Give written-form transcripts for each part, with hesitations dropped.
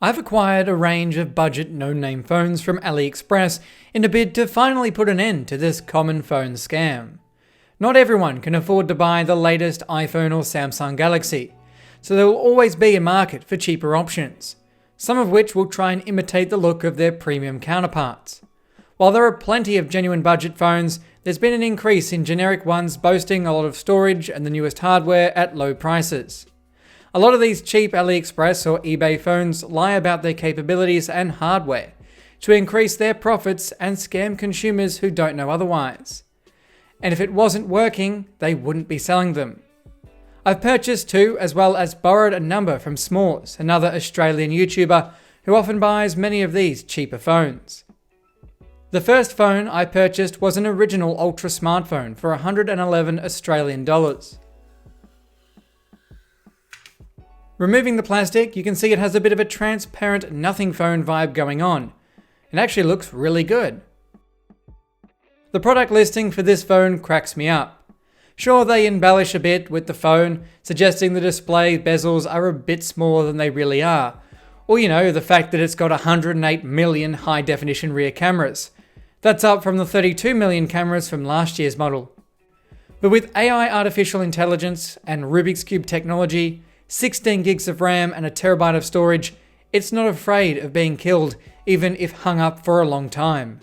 I've acquired a range of budget no-name phones from AliExpress in a bid to finally put an end to this common phone scam. Not everyone can afford to buy the latest iPhone or Samsung Galaxy, so there will always be a market for cheaper options, some of which will try and imitate the look of their premium counterparts. While there are plenty of genuine budget phones, there's been an increase in generic ones boasting a lot of storage and the newest hardware at low prices. A lot of these cheap AliExpress or eBay phones lie about their capabilities and hardware to increase their profits and scam consumers who don't know otherwise. And if it wasn't working, they wouldn't be selling them. I've purchased two as well as borrowed a number from S'mores, another Australian YouTuber who often buys many of these cheaper phones. The first phone I purchased was an original ultra smartphone for 111 Australian dollars. Removing the plastic, you can see it has a bit of a transparent nothing phone vibe going on. It actually looks really good. The product listing for this phone cracks me up. Sure, they embellish a bit with the phone, suggesting the display bezels are a bit smaller than they really are. Or the fact that it's got 108 million high-definition rear cameras. That's up from the 32 million cameras from last year's model. But with AI artificial intelligence and Rubik's Cube technology, 16 gigs of RAM and a terabyte of storage, it's not afraid of being killed, even if hung up for a long time.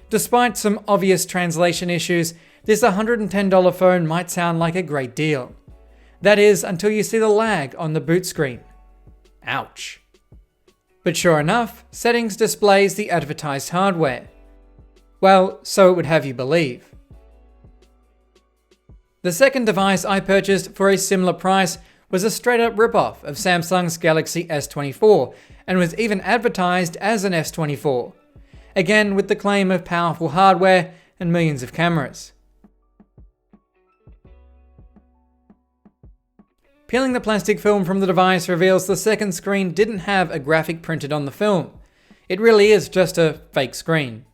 Despite some obvious translation issues, this $110 phone might sound like a great deal. That is, until you see the lag on the boot screen. Ouch. But sure enough, settings displays the advertised hardware. Well, so it would have you believe. The second device I purchased for a similar price was a straight-up rip-off of Samsung's Galaxy S24 and was even advertised as an S24. Again, with the claim of powerful hardware and millions of cameras. Peeling the plastic film from the device reveals the second screen didn't have a graphic printed on the film. It really is just a fake screen.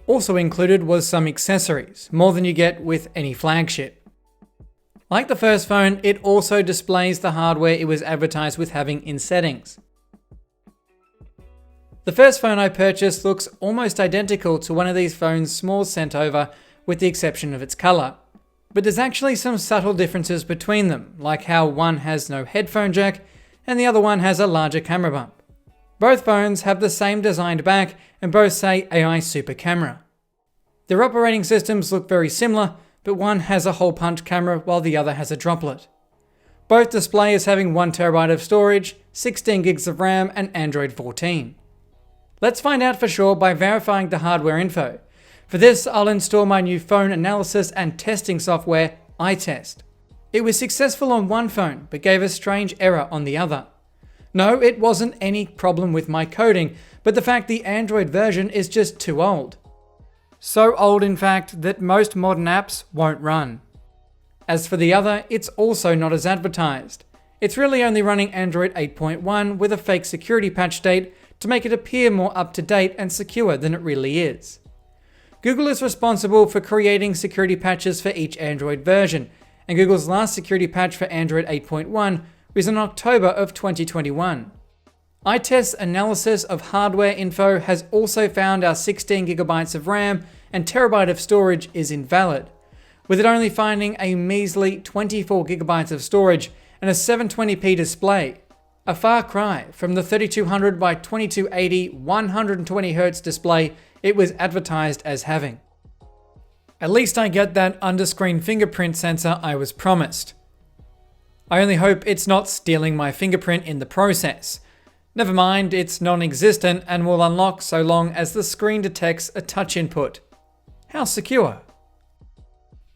Also included was some accessories, more than you get with any flagship. Like the first phone, it also displays the hardware it was advertised with having in settings. The first phone I purchased looks almost identical to one of these phones S'mores sent over, with the exception of its color. But there's actually some subtle differences between them, like how one has no headphone jack and the other one has a larger camera bump. Both phones have the same designed back and both say AI Super Camera. Their operating systems look very similar, but one has a hole punch camera while the other has a droplet. Both display as having 1TB of storage, 16 gigs of RAM and Android 14. Let's find out for sure by verifying the hardware info. For this, I'll install my new phone analysis and testing software, iTest. It was successful on one phone, but gave a strange error on the other. No, it wasn't any problem with my coding, but the fact the Android version is just too old. So old, in fact, that most modern apps won't run. As for the other, it's also not as advertised. It's really only running Android 8.1 with a fake security patch date to make it appear more up-to-date and secure than it really is. Google is responsible for creating security patches for each Android version, and Google's last security patch for Android 8.1 was in October of 2021. iTest's analysis of hardware info has also found our 16GB of RAM and terabyte of storage is invalid, with it only finding a measly 24GB of storage and a 720p display, a far cry from the 3200 by 2280 120Hz display it was advertised as having. At least I get that under-screen fingerprint sensor I was promised. I only hope it's not stealing my fingerprint in the process. Never mind, it's non-existent and will unlock so long as the screen detects a touch input. How secure.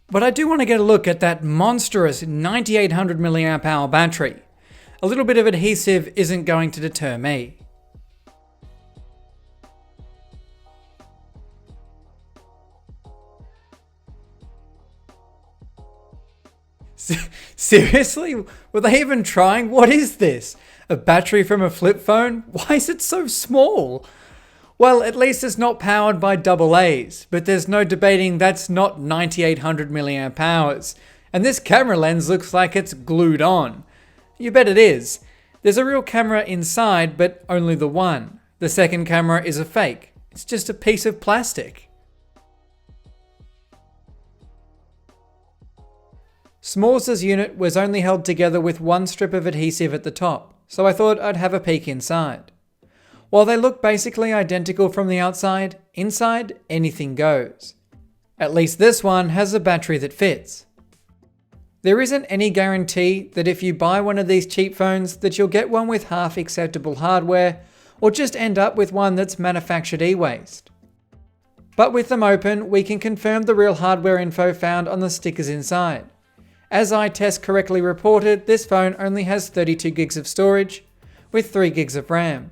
But I do want to get a look at that monstrous 9800 mAh battery. A little bit of adhesive isn't going to deter me. Seriously? Were they even trying? What is this? A battery from a flip phone? Why is it so small? Well, at least it's not powered by AA's, but there's no debating that's not 9800 mAh. And this camera lens looks like it's glued on. You bet it is. There's a real camera inside, but only the one. The second camera is a fake. It's just a piece of plastic. Smalls' unit was only held together with one strip of adhesive at the top, so I thought I'd have a peek inside. While they look basically identical from the outside, inside anything goes. At least this one has a battery that fits. There isn't any guarantee that if you buy one of these cheap phones that you'll get one with half acceptable hardware, or just end up with one that's manufactured e-waste. But with them open, we can confirm the real hardware info found on the stickers inside. As iTest correctly reported, this phone only has 32 gigs of storage, with 3 gigs of RAM.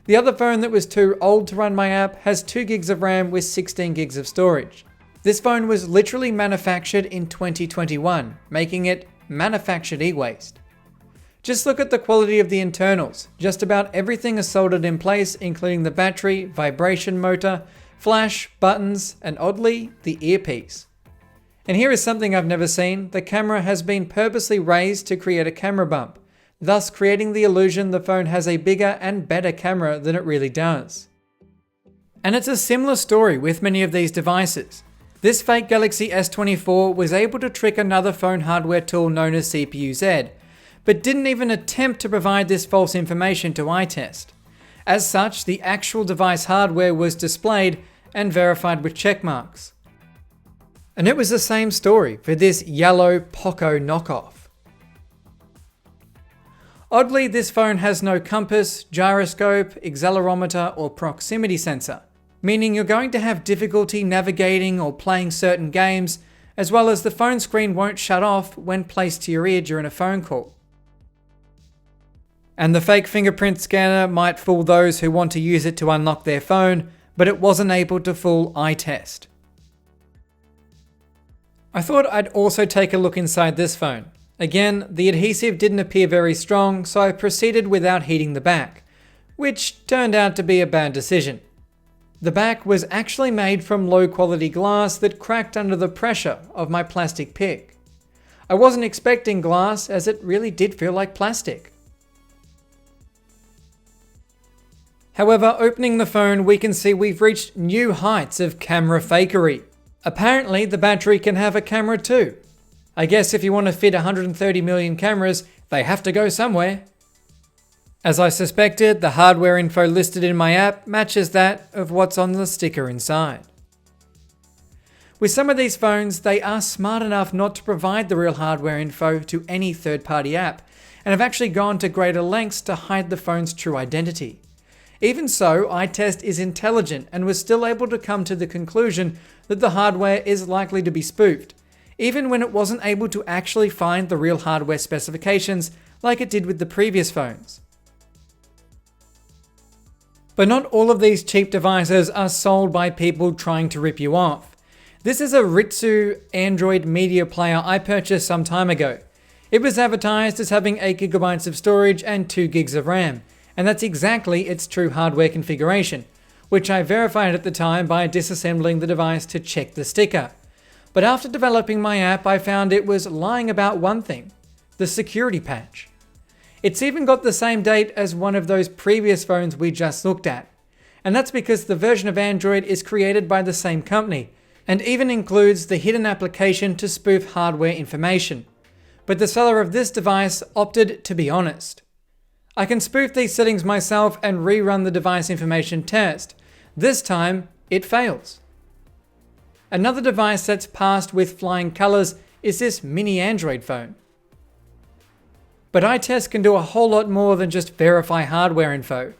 The other phone that was too old to run my app has 2 gigs of RAM with 16 gigs of storage. This phone was literally manufactured in 2021, making it manufactured e-waste. Just look at the quality of the internals. Just about everything is soldered in place, including the battery, vibration motor, flash, buttons, and oddly, the earpiece. And here is something I've never seen. The camera has been purposely raised to create a camera bump, thus creating the illusion the phone has a bigger and better camera than it really does. And it's a similar story with many of these devices. This fake Galaxy S24 was able to trick another phone hardware tool known as CPU-Z, but didn't even attempt to provide this false information to iTest. As such, the actual device hardware was displayed and verified with check marks. And it was the same story for this yellow Poco knockoff. Oddly, this phone has no compass, gyroscope, accelerometer, or proximity sensor, meaning you're going to have difficulty navigating or playing certain games, as well as the phone screen won't shut off when placed to your ear during a phone call. And the fake fingerprint scanner might fool those who want to use it to unlock their phone, but it wasn't able to fool iTest. I thought I'd also take a look inside this phone. Again, the adhesive didn't appear very strong, so I proceeded without heating the back, which turned out to be a bad decision. The back was actually made from low quality glass that cracked under the pressure of my plastic pick. I wasn't expecting glass, as it really did feel like plastic. However, opening the phone, we can see we've reached new heights of camera fakery. Apparently, the battery can have a camera too. I guess if you want to fit 130 million cameras, they have to go somewhere. As I suspected, the hardware info listed in my app matches that of what's on the sticker inside. With some of these phones, they are smart enough not to provide the real hardware info to any third-party app, and have actually gone to greater lengths to hide the phone's true identity. Even so, iTest is intelligent and was still able to come to the conclusion that the hardware is likely to be spoofed, even when it wasn't able to actually find the real hardware specifications like it did with the previous phones. But not all of these cheap devices are sold by people trying to rip you off. This is a Ritsu Android media player I purchased some time ago. It was advertised as having 8 GB of storage and 2 gigs of RAM, and that's exactly its true hardware configuration, which I verified at the time by disassembling the device to check the sticker. But after developing my app, I found it was lying about one thing: the security patch. It's even got the same date as one of those previous phones we just looked at. And that's because the version of Android is created by the same company, and even includes the hidden application to spoof hardware information. But the seller of this device opted to be honest. I can spoof these settings myself and rerun the device information test. This time, it fails. Another device that's passed with flying colors is this mini Android phone. But iTest can do a whole lot more than just verify hardware info.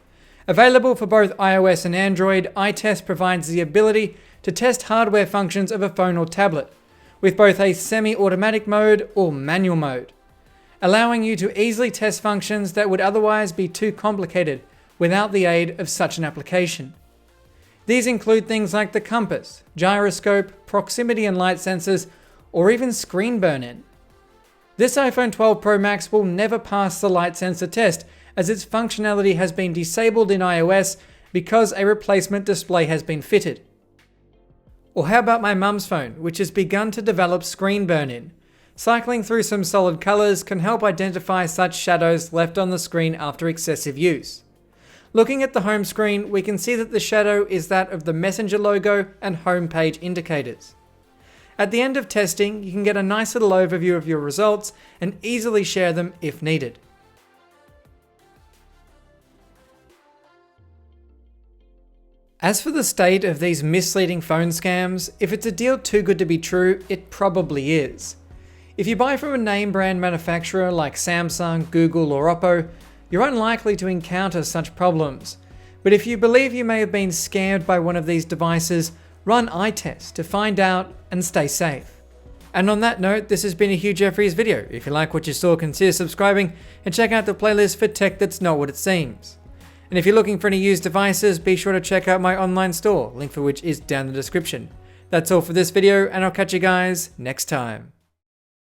Available for both iOS and Android, iTest provides the ability to test hardware functions of a phone or tablet, with both a semi-automatic mode or manual mode, allowing you to easily test functions that would otherwise be too complicated without the aid of such an application. These include things like the compass, gyroscope, proximity and light sensors, or even screen burn-in. This iPhone 12 Pro Max will never pass the light sensor test, as its functionality has been disabled in iOS because a replacement display has been fitted. Or how about my mum's phone, which has begun to develop screen burn-in? Cycling through some solid colours can help identify such shadows left on the screen after excessive use. Looking at the home screen, we can see that the shadow is that of the Messenger logo and home page indicators. At the end of testing, you can get a nice little overview of your results and easily share them if needed. As for the state of these misleading phone scams, if it's a deal too good to be true, it probably is. If you buy from a name brand manufacturer like Samsung, Google or Oppo, you're unlikely to encounter such problems. But if you believe you may have been scammed by one of these devices, run iTest to find out and stay safe. And on that note, this has been a Hugh Jeffries video. If you like what you saw, consider subscribing and check out the playlist for tech that's not what it seems. And if you're looking for any used devices, be sure to check out my online store, link for which is down in the description. That's all for this video, and I'll catch you guys next time.